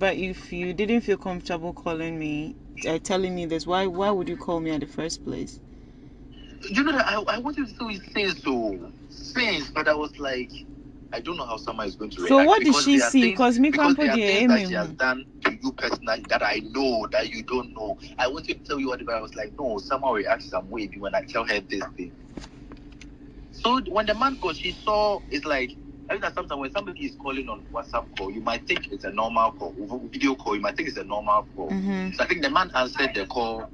if you didn't feel comfortable calling me, telling me this, why would you call me at the first place? You know that I wanted to say so since, but I was like, I don't know how Salma is going to react. So what did she see? Because there are things that she has done to you personally that I know that you don't know. I wanted to tell you whatever. I was like, no, Salma reacts some way when I tell her this thing. So when the man called, she saw, it's like, I think that sometimes when somebody is calling on WhatsApp call, you might think it's a normal call. Video call, you might think it's a normal call. Mm-hmm. So I think the man answered the call.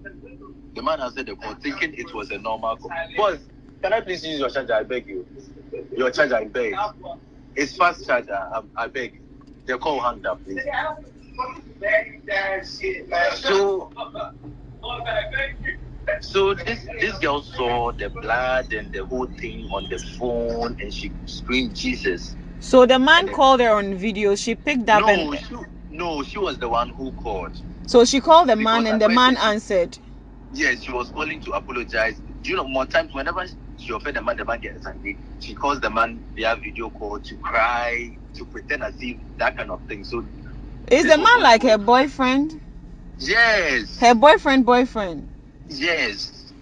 The man answered the call thinking it was a normal call. Boss, can I please use your charger? I beg you. Your charger, I beg. It's fast charger. I beg. The call hung up, please. So this girl saw the blood and the whole thing on the phone, and she screamed Jesus. So the man called her on video. She picked up. She was the one who called. So she called the man, and the man answered. Yes, she was calling to apologize. Do you know, more times whenever she offended the man gets angry. She calls the man via video call to cry, to pretend as if that kind of thing. So is the man like her boyfriend? Yes. Her boyfriend? Yes.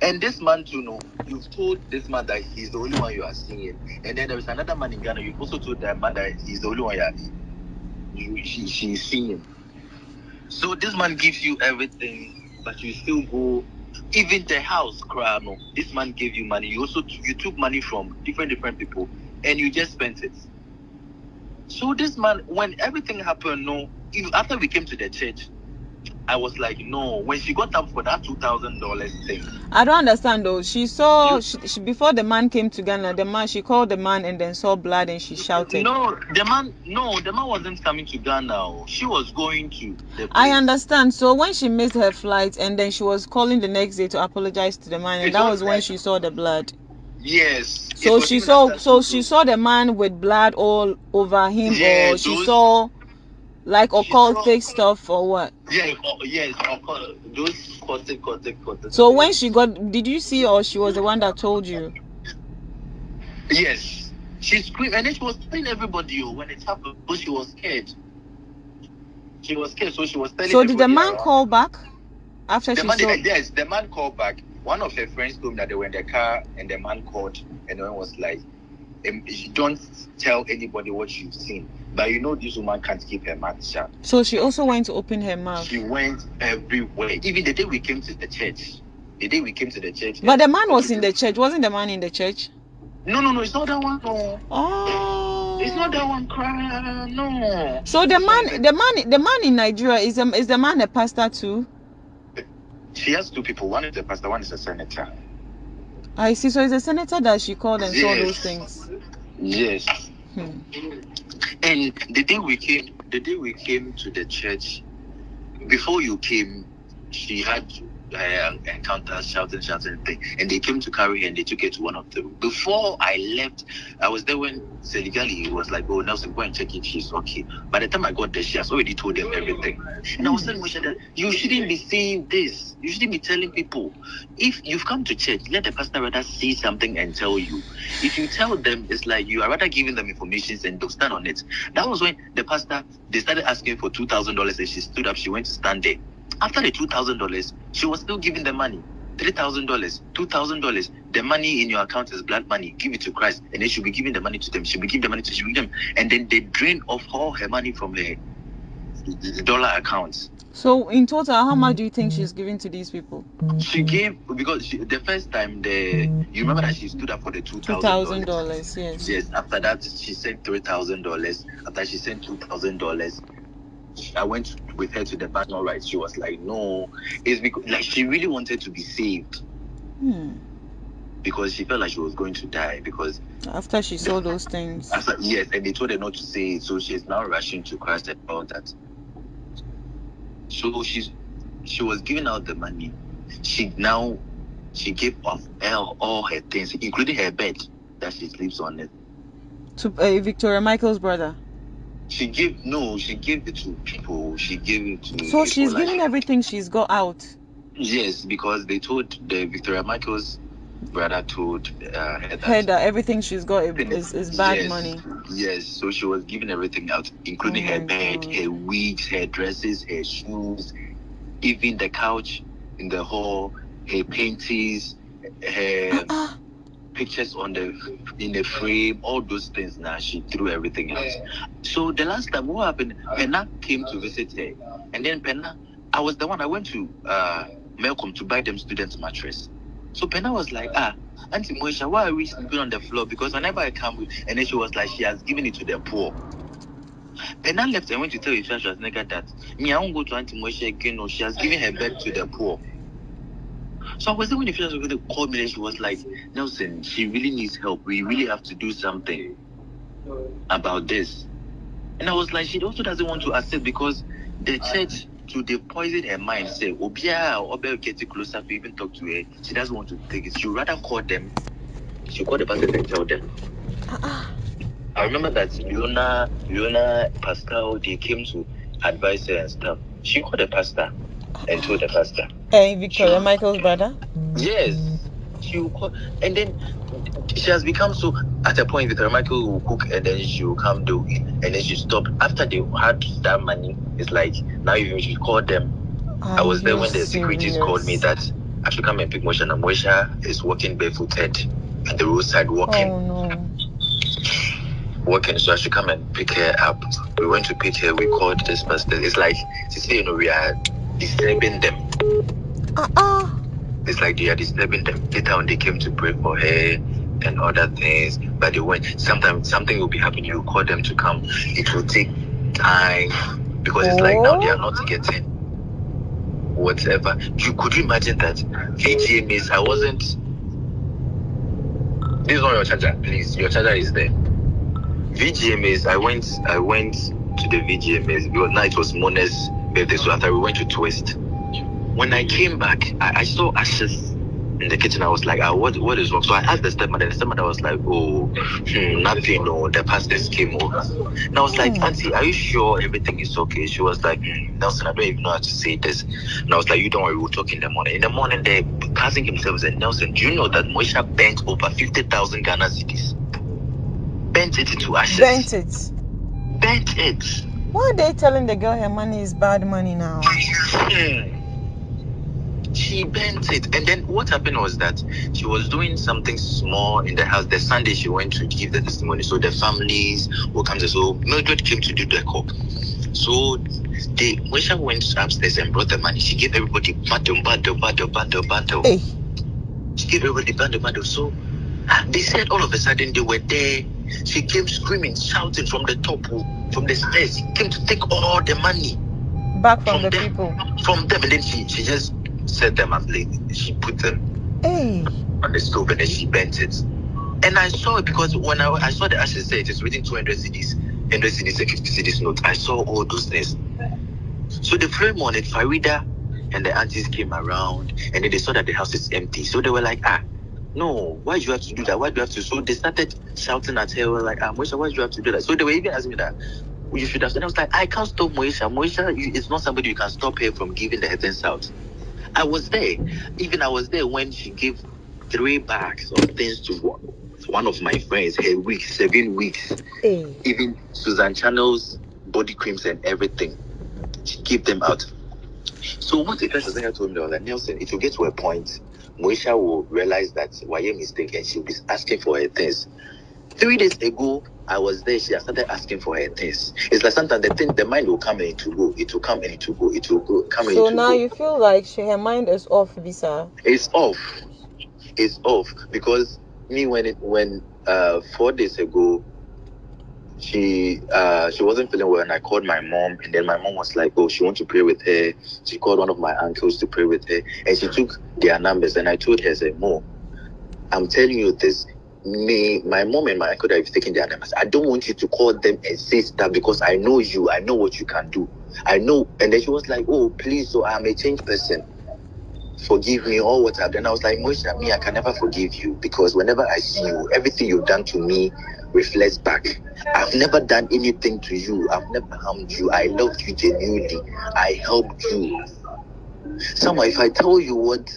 And this man too, no, you've told this man that he's the only one you are seeing. And then there is another man in Ghana, you've also told that man that he's the only one she's seeing. So this man gives you everything, but you still go. Even the house, no, this man gave you money. You also you took money from different people, and you just spent it. So this man, when everything happened, no, after we came to the church, I was like, no. When she got up for that $2,000 thing, I don't understand though. She saw she, before the man came to Ghana. She called the man and then saw blood and she shouted. No, the man wasn't coming to Ghana. She was going to the place. I understand. So when she missed her flight and then she was calling the next day to apologize to the man, and that was when she saw the blood. Yes. So she saw the man with blood all over him, or she saw like occultic stuff or what? Yeah, yes, those occultic. So when she got, did you see, or she was the one that told you? Yes, she screamed and then she was telling everybody when it happened. But she was scared. So she was telling. So did the man call back after she saw? Yes, the man called back. One of her friends told me that they were in the car and the man called and the man was like, "Don't tell anybody what you've seen." But you know this woman can't keep her mouth shut. So she also went to open her mouth. She went everywhere. Even the day we came to the church. But the man was in the church. Wasn't the man in the church? No, it's not that one. No. Oh. It's not that one. Cry. No. So the man in Nigeria is the man a pastor too? She has two people. One is a pastor. One is a senator. I see. So it's a senator that she called and saw those things. Yes. And the day we came to the church, before you came, she had encounters, shouting thing, and they came to carry her and they took her to one of them. Before I left, I was there when Seligali was like, "Oh, Nelson, go and check if she's okay." By the time I got there, she has already told them everything. And I was telling Moesha that you shouldn't be saying this. You shouldn't be telling people. If you've come to church, let the pastor rather say something and tell you. If you tell them, it's like you are rather giving them information and they'll stand on it. That was when the pastor, they started asking for $2,000 and she stood up, she went to stand there. After the $2,000, she was still giving the money. $3,000, $2,000. The money in your account is blood money. Give it to Christ. And then she'll be giving the money to them. She'll be giving the money to them. And then they drain off all her money from her dollar accounts. So in total, how much do you think she's giving to these people? She gave, because the first time, you remember that she stood up for the $2,000? Yes. Yes. After that, she sent $3,000. After she sent $2,000, I went with her to the bank. All right, she was like, "No, it's because like she really wanted to be saved, because she felt like she was going to die." Because after she saw those things, yes, and they told her not to say it, so she's now rushing to Christ and all that. So she was giving out the money. She gave off all her things, including her bed that she sleeps on it, to Victoria Michael's brother. She gave it to people. She gave it to. So she's giving everything she's got out. Yes, because they told the Victoria Michaels brother told her Heard that everything she's got is bad yes, money. Yes, so she was giving everything out, including her bed, her wigs, her dresses, her shoes, even the couch in the hall, her paintings, her pictures in the frame, all those things. Now she threw everything out. So the last time, what happened? Penna came to visit her, and then Penna, I was the one. I went to Melcom to buy them students' mattress. So Penna was like, Auntie Moesha, why are we sleeping on the floor? Because whenever I come, and then she was like, she has given it to the poor. Penna left and went to tell his friend that me, I won't go to Auntie Moesha again. No, she has given her bed to the poor. So I was there when the friend was going to call me, and she was like, Nelson, she really needs help. We really have to do something about this. And I was like, she also doesn't want to accept because the church, to the poison her mind, say, Obia or get closer to even talk to her. She doesn't want to take it. She would rather call them. She called the pastor and tell them. I remember that Leona, Pascal, they came to advise her and stuff. She called the pastor and told the pastor. Hey, Victoria Michael's brother? Yes. She will call, and then she has become so, at a point Victoria Michael will cook and then she will come do it, and then she stopped. After they had that money, it's like, now you should call them. I was there when the securities called me that I should come and pick Moesha. And Moesha is walking barefooted at the roadside walking. Oh no. Working, so I should come and pick her up. We went to pick her, we called this pastor. It's like, she said, we are disturbing them. It's like they are disturbing them. Later on, they came to pray for her and other things. But they went, sometimes something will be happening, you call them to come. It will take time because it's like now they are not getting whatever. Could you imagine that? VGA means I wasn't. This is not your charger, please. Your charger is there. VGMAs, I went to the VGMAs because now it was Mona's birthday, so after we went to Twist. When I came back, I saw ashes in the kitchen. I was like, what is wrong? So I asked the stepmother. The stepmother was like, nothing, no, the pastors came over. And I was like, Auntie, are you sure everything is okay? She was like, Nelson, I don't even know how to say this. And I was like, you don't worry, we'll talk in the morning. In the morning, the cousin himself said, Nelson, do you know that Moesha bent over 50,000 Ghana cedis? Bent it into ashes. Bent it. Why are they telling the girl her money is bad money now? She bent it. And then what happened was that she was doing something small in the house. The Sunday she went to give the testimony. So the families will come to. So Mildred came to do the call. So Moesha went upstairs and brought the money. She gave everybody bundle. Hey. She gave everybody bundle. So they said all of a sudden they were there. She came screaming, shouting from the top, from the stairs. She came to take all the money back from the people. From them, and then she just set them up. She put them on the stove, and then she bent it. And I saw it because when I saw the ashes there, it is written 200 CDs, 100 CDs, and 50 CDs notes. I saw all those things. So the following morning, Farida and the aunties came around, and then they saw that the house is empty. So they were like, no, why do you have to do that? Why do you have to? So they started shouting at her, like, Moesha, why do you have to do that? So they were even asking me that, you should have. And I was like, I can't stop Moesha. Moesha is not somebody you can stop her from giving the headings out. I was there. Even I was there when she gave 3 bags of things to one of my friends, her weeks, 7 weeks. Even Susan Channel's body creams and everything. She gave them out. So what the first thing I told me was like, Nelson, it will get to a point Moesha will realize that why a mistake and she'll be asking for her things. 3 days ago, I was there. She has started asking for her things. It's like sometimes the mind will come and it will go. It will come and it will go. It will go. Come and it will go. So now you feel like her mind is off, Visa? It's off. It's off because me when 4 days ago she wasn't feeling well and I called my mom, and then my mom was like, she wants to pray with her. She called one of my uncles to pray with her, and she took their numbers, and I told her, Mo, I'm telling you this, my mom and my uncle that have taken their numbers, I don't want you to call them and say stuff because I know you, I know what you can do, I know. And then she was like, please, so I'm a changed person, forgive me all what I've done. I was like, Moesha, me, I can never forgive you because whenever I see you, everything you've done to me reflects back. I've never done anything to you. I've never harmed you. I loved you genuinely. I helped you. Somehow, if I tell you what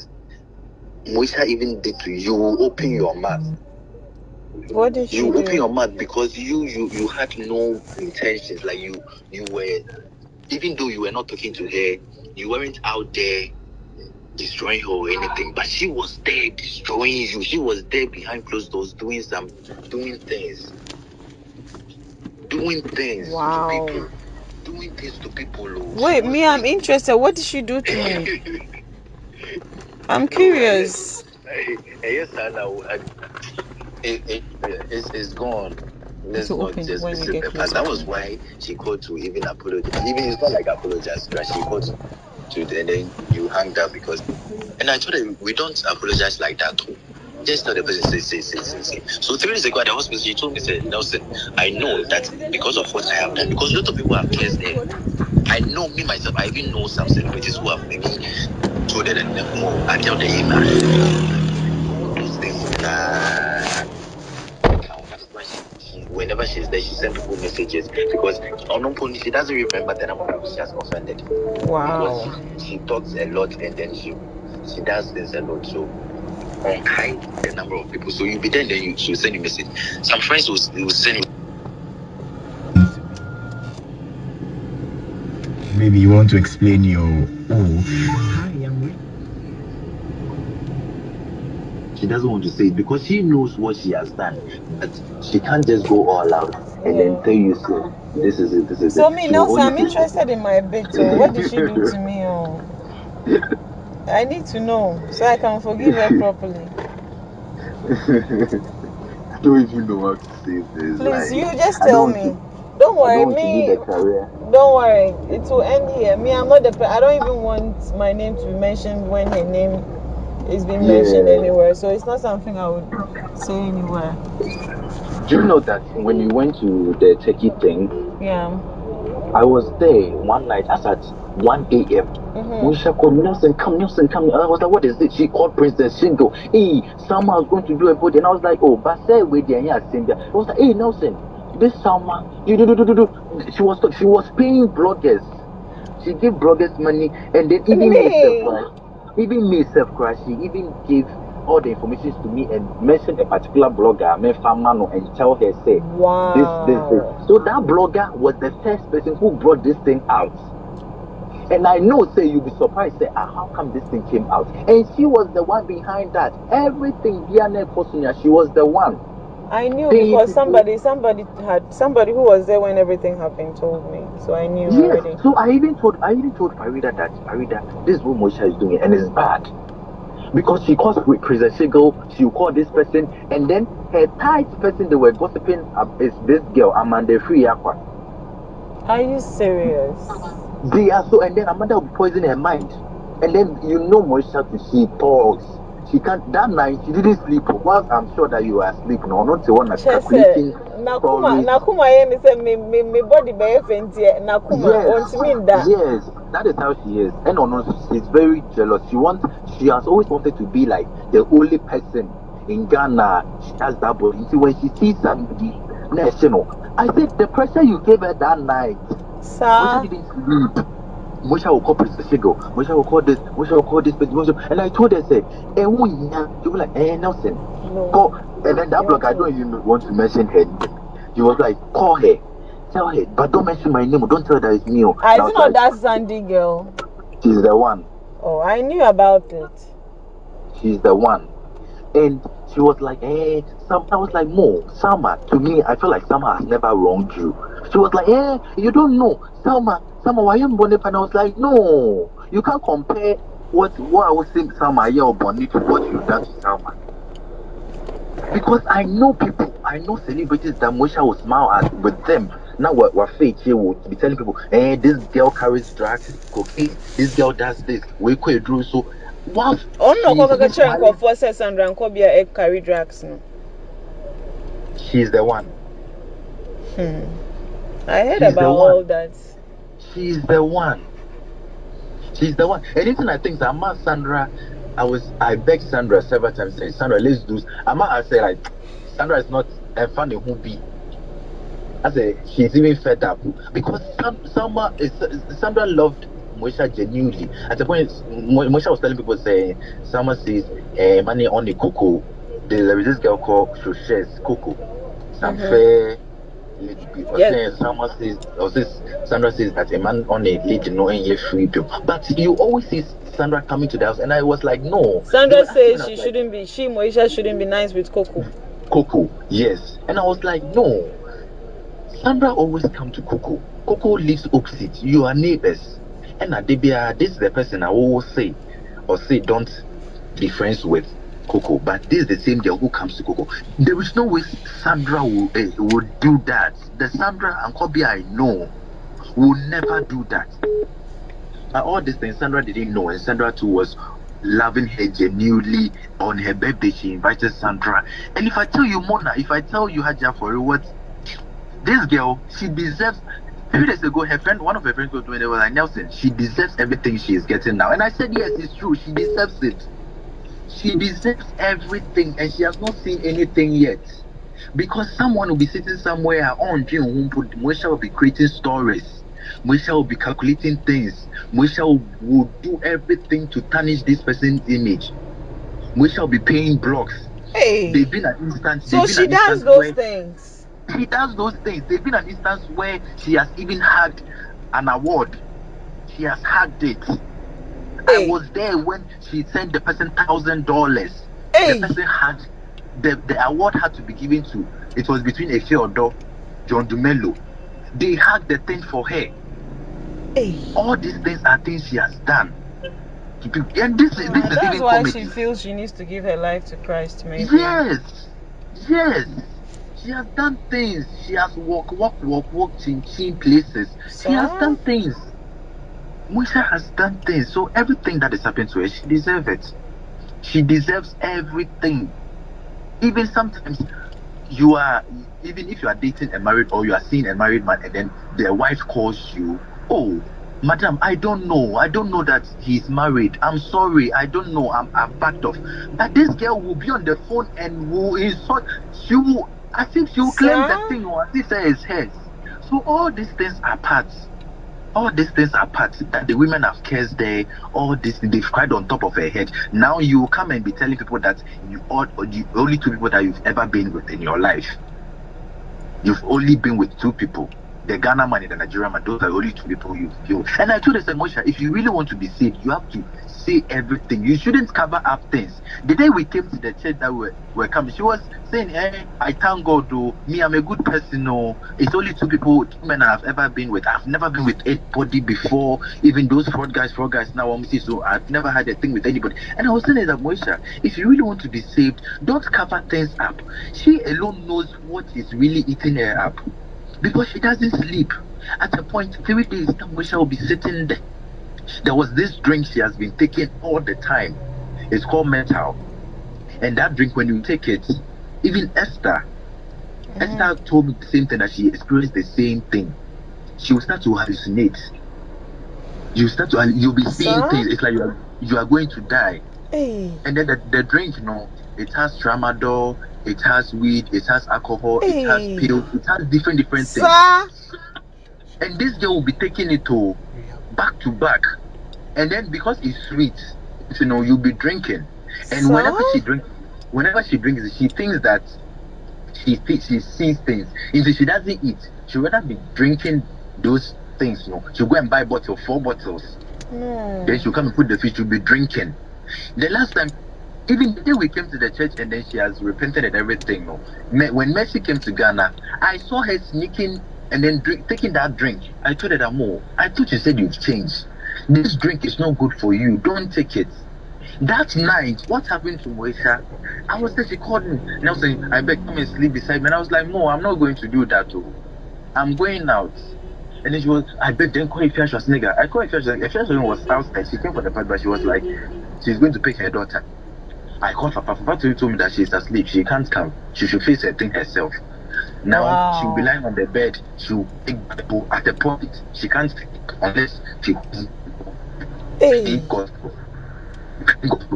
Moesha even did to you, open your mouth. What did you do? open your mouth because you had no intentions. Like you were, even though you were not talking to her, you weren't out there destroying her or anything, but she was there destroying you. She was there behind closed doors doing things Wow. to people. Doing things to people. Wait, me, I'm interested. What did she do to me? I'm curious. Yes, I know. It's gone. Let's not just visit the past. That was why she called to even apologize. Even it's not like apologize, but she called to, and then you hanged up because. And I told her we don't apologize like that too. Just tell the person say. So 3 days ago at the hospital, she told me, said, Nelson, I know that because of what I have done, because a lot of people have cursed her. I know me myself. I even know some celebrities who have maybe told her that more. I tell the email. Those things. Whenever she's there, she sends people messages because she doesn't remember the number of people she has offended. Wow. Because she talks a lot and then she does this a lot. So unkind the number of people. So you'll be there and then she'll send you a message. Some friends will send you. Maybe you want to explain your She doesn't want to say it because she knows what she has done. But she can't just go all out and then tell you, so this is it. So me, Nelson, I'm interested in my bit. So what did she do to me? I need to know so I can forgive her properly. I don't even know what to say. This. Please, you just tell me. Don't worry, me. Don't worry, it will end here. Me, I'm not the. I don't even want my name to be mentioned when her name is being mentioned anywhere. So it's not something I would say anywhere. Do you know that when you went to the Turkey thing? Yeah. I was there one night as at 1 a.m. Moesha called Nelson, come. And I was like, what is it? She called Princess Shingo. Hey, Salma was going to do a body. And I was like, oh, but say with the I was like, hey, Nelson, this Salma, you do. She was paying bloggers. She gave bloggers money and then even myself, she even gave all the information to me and mentioned a particular blogger, and tell her, say, this. So that blogger was the first person who brought this thing out. And I know, say, you'll be surprised, say, how come this thing came out? And she was the one behind that. Everything, she was the one. I knew because somebody who was there when everything happened told me. So I knew already. So I even told Farida that this is what Moesha is doing and it's bad. Because she calls with Princess Shingo, she will call this person, and then her tight person they were gossiping is this girl, Amanda Free-Aqua. Are you serious? They are so, and then Amanda will poison her mind. And then Moesha, she talks. She can't. That night she didn't sleep. Whilst I'm sure that you were asleep. No, not the one that's calculating. Nakuma, me body be fentie. Nakuma, wants me that. Yes, that is how she is. And she's very jealous. She has always wanted to be like the only person in Ghana. She has that body. See, when she sees somebody, I said the pressure you gave her that night. Sir, she didn't sleep. Moesha will call Princess Shingo. Moesha will call this. Moesha will call this. And I told her, say, she was like, Nelson. No. Call. And then that blog, I don't even want to mention her name. She was like, call her. Tell her, but don't mention my name. Don't tell her that it's me. I don't know that Sandy girl. She's the one. Oh, I knew about it. She's the one. And she was like, I was like, Salma, to me, I feel like Salma has never wronged you. She was like, you don't know. Salma, why you Bonnet? And I was like, no, you can't compare what I was saying Salma or Bonnet to what you've done to Salma. Because I know people, I know celebrities that Moesha will smile at with them. Now we're fake here, will be telling people, this girl carries drugs, cocaine, this girl does this, we could do so. What? Oh no, for Sandra and Kobia carry drugs. No. She's the one. I heard about all that. She's the one. Anything I think that Sandra, I begged Sandra several times, say, Sandra, let's do. I say like, Sandra is not a funny who be. I say she's even fed up because Sandra loved Moesha genuinely. At the point, Moesha was telling people saying, Salma says, money on the cocoa. There is this girl called Shoshes Coco. Some fair lady. Yes. Sandra says that a man on a lady knowing you free people. But you always see Sandra coming to the house, and I was like, no. Sandra says she shouldn't be. Moesha shouldn't be nice with Coco. Coco, yes. And I was like, no. Sandra always come to Coco. Coco lives opposite. You are neighbors. And Adebia, this is the person I always say don't be friends with Coco. But this is the same girl who comes to Coco. There is no way Sandra will do that. The Sandra and Kobe I know will never do that. But all these things Sandra didn't know, and Sandra too was loving her genuinely. On her birthday, she invited Sandra. And if I tell you, Mona, if I tell you Haja for what this girl, she deserves. A few days ago, one of her friends was doing it, was like, Nelson, she deserves everything she is getting now. And I said, yes, it's true. She deserves it. She deserves everything, and she has not seen anything yet. Because someone will be sitting somewhere on Moesha will be creating stories. Moesha will be calculating things. Moesha will do everything to tarnish this person's image. Moesha will be paying blocks. Hey. They've been an instance. So she does those things. She does those things. There's been an instance where she has even had an award. She has had it. Hey. I was there when she sent the person $1,000. Hey. The person had the award had to be given to. It was between Efe Odo, John Dumelo. They had the thing for her. Hey. All these things are things she has done. And this is that's why she feels she needs to give her life to Christ, maybe. Yes. She has done things. She has walked in places. She has done things. Moesha has done things. So everything that is happening to her, she deserves it. She deserves everything. Even sometimes even if you are dating a married or you are seeing a married man and then their wife calls you, oh, madam, I don't know that he's married. I'm sorry, I don't know. I'm backed off. But this girl will be on the phone and will insult. I think she will claim the thing or as if it is hers. So all these things are parts. That the women have cursed there. All this they've cried on top of her head. Now you come and be telling people that you are the only two people that you've ever been with in your life. You've only been with two people. The Ghana man and the Nigerian man, those are only two people you. And I told her, Moesha, if you really want to be saved, you have to say everything. You shouldn't cover up things. The day we came to the church that we're coming, she was saying, I thank God, though. Me, I'm a good person. No, it's only two men I've ever been with. I've never been with anybody before. Even those fraud guys now, so I've never had a thing with anybody. And I was saying that, Moesha, if you really want to be saved, don't cover things up. She alone knows what is really eating her up. Because she doesn't sleep. At a point, 3 days, Moesha will be sitting there. There was this drink she has been taking all the time. It's called Mental. And that drink, when you take it, even Esther told me the same thing, that she experienced the same thing. She will start to hallucinate. You'll be seeing things. It's like you are going to die. Hey. And then the drink, it has tramadol, it has weed, it has alcohol, it has pills, it has different things. And this girl will be taking it to back to back. And then because it's sweet, you'll be drinking. And whenever she drinks, she thinks that she sees things. If she doesn't eat, she'll rather be drinking those things. She'll go and buy 4 bottles. Then she'll come and put the fish, she'll be drinking. The last time, even the day we came to the church and then she has repented and everything. When Mercy came to Ghana, I saw her sneaking and then taking that drink. I told her that, I thought you said you've changed. This drink is not good for you. Don't take it. That night, what happened to Moesha? I was there, she called me. And I was saying, I beg, come and sleep beside me. And I was like, no, I'm not going to do that. I'm going out. And then she was, I beg, then call Ifeanyi nigga. I called Ifeanyi. Ifeanyi was outside. She came for the party, but she was like, she's going to pick her daughter. I called Papa. Papa told me that she's asleep. She can't come. She should face her thing herself. Now she'll be lying on the bed. She'll take the at the point. She can't sleep unless she gospel.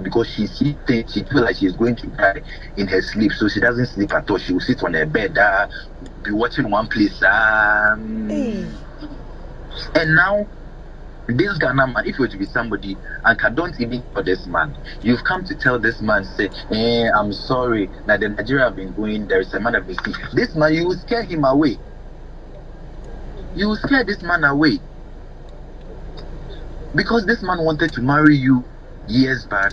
Because she sees things. She feels like she's going to die in her sleep. So she doesn't sleep at all. She will sit on her bed, be watching one place. And now This Ghana man, if you were to be somebody, and I don't even for this man, you've come to tell this man, say, I'm sorry, that the Nigeria have been going, there is a man that been sick. This man, you will scare him away. You will scare this man away. Because this man wanted to marry you years back.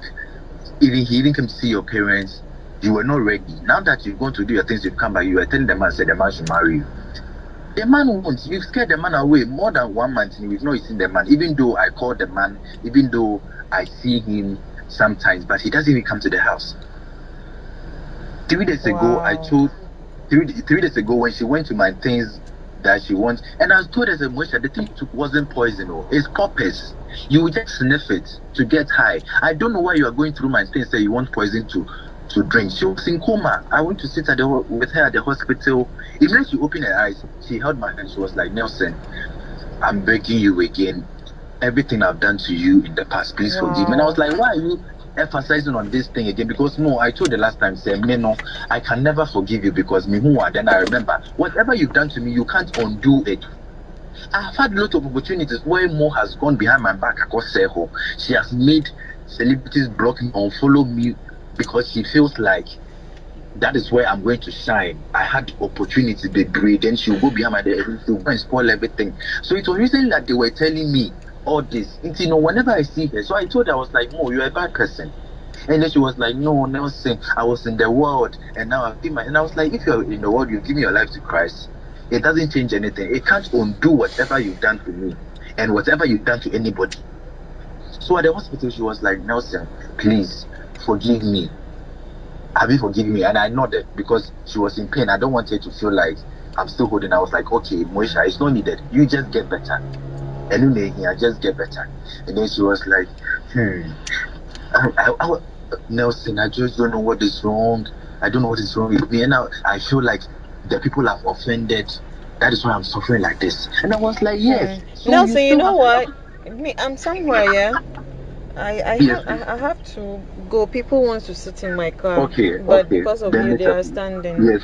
He even came to see your parents. You were not ready. Now that you're going to do your things, you've come back, you are telling the man, say the man should marry you. The man won't. You've scared the man away more than 1 month. You've not seen the man. Even though I call the man, even though I see him sometimes, but he doesn't even come to the house. 3 days ago, I told 3 days ago when she went to my things that she wants, and I told her that Moesha, the thing you took wasn't poison, it's poppers. You will just sniff it to get high. I don't know why you are going through my things. Say you want poison to drink. She was in coma. I went to sit with her at the hospital. Even when she opened her eyes, she held my hand. She was like, Nelson, I'm begging you again. Everything I've done to you in the past, please forgive me. And I was like, why are you emphasizing on this thing again? Because no, I told the last time, say, no, I can never forgive you because me who are. Then I remember, whatever you've done to me, you can't undo it. I've had a lot of opportunities where Mo has gone behind my back. She has made celebrities block me, unfollow me, because she feels like that is where I'm going to shine. I had opportunity to be, then she'll go behind my head, she'll go and spoil everything. So it was recently that they were telling me all this. Whenever I see her, so I told her, I was like, Mo, you're a bad person. And then she was like, no, Nelson, I was in the world, and now I've been and I was like, if you're in the world, you give me your life to Christ. It doesn't change anything. It can't undo whatever you've done to me and whatever you've done to anybody. So at the hospital, she was like, Nelson, please forgive me. Have you forgiven me? And I nodded because she was in pain. I don't want her to feel like I'm still holding. I was like, okay, Moesha, it's not needed. You just get better. And I just get better. And then she was like, Nelson, I just don't know what is wrong. I don't know what is wrong with me. And now I feel like the people have offended. That is why I'm suffering like this. And I was like, yes. So Nelson, you know what? I'm somewhere, yeah. I have to go. People want to sit in my car. Okay. But because of you, they are standing. Yes.